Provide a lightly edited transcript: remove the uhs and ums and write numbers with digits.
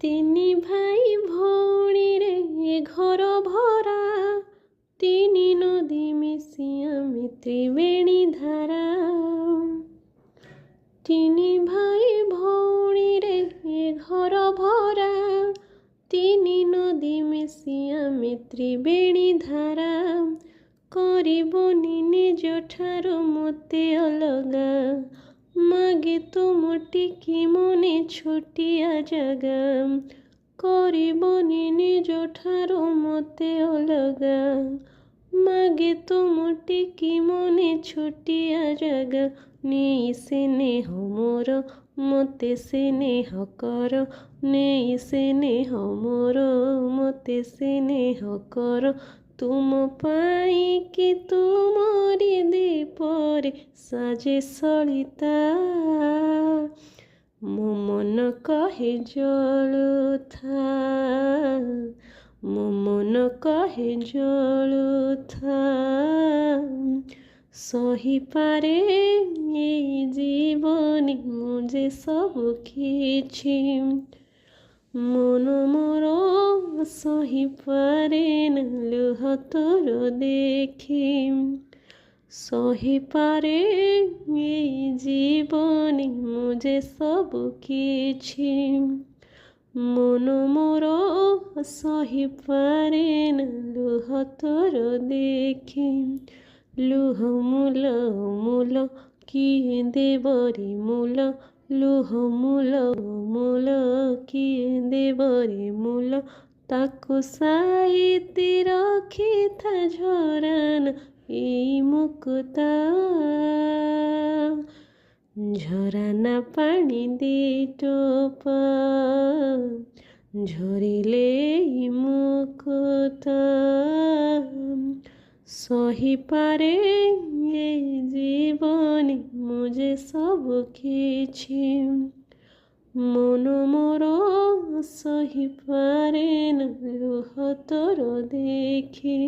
ତିନି ଭାଇ ଭଉଣୀରେ ଏ ଘର ଭରା, ତିନି ନଦୀ ମିଶି ଆମେ ତ୍ରିବେଣୀ ଧାରା। ତିନି ଭାଇ ଭଉଣୀରେ ଏ ଘର ଭରା, ତିନି ନଦୀ ମିଶି ଆମେ ତ୍ରିବେଣୀ ଧାରା। କରିବନି ନିଜଠାରୁ ମୋତେ ଅଲଗା, ମାଗେ ତୁମ ଟିକି ମନେ ଛୋଟିଆ ଜାଗା। କରିବନି ନିଜଠାରୁ ମୋତେ ଅଲଗା, ମାଗେ ତୁମ ଟିକି ମନେ ଛୋଟିଆ ଜାଗା। ନେଇ ସ୍ନେହ ମୋର ମୋତେ ସ୍ନେହ କର, ନେଇ ସ୍ନେହ ମୋର ମୋତେ ସ୍ନେହ କର। ତୁମ ପାଇଁ କି ତୁମରି ଦୀପରେ ସାଜେ ସଳିତା, ମୋ ମନ କହେ ଜଳୁଥା, ମୋ ମନ କହେ ଜଳୁଥା। ସହିପାରେ ଏଇ ଜୀବନି ମୁଁ ଯେ ସବୁ କିଛି, ମନ ମୋର ସହିପାରେ ନା ଲୁହ ତୋର ଦେଖି। ସହିପାରେ ଏଇ ଜୀବନି ମୁଁ ଯେ ସବୁ କିଛି, ମନ ମୋର ସହିପାରେ ନା ଲୁହ ତୋର ଦେଖି। ଲୁହ ମୂଲ ମୂଲ କିଏ ଦେବରେ ମୂଲ, ଲୁହ ମୂଲ ମୂଲ କିଏ ଦେବରେ ମୂଲ। ତାକୁ ସାଇତି ରଖିଥା ଝରାନା ଏଇ ମୁକୁତା, ଝରାନା ପାଣି ଦି ଟୋପା ଝରିଲେ ଏଇ ମୁକୁତା। ସହିପାରେ ଏଇ ଜୀବନି ମୁଁ ଯେ ସବୁ କିଛି, ମନ ମୋର ସହିପାରେ ନା ଲୁହ ତୋର ଦେଖି।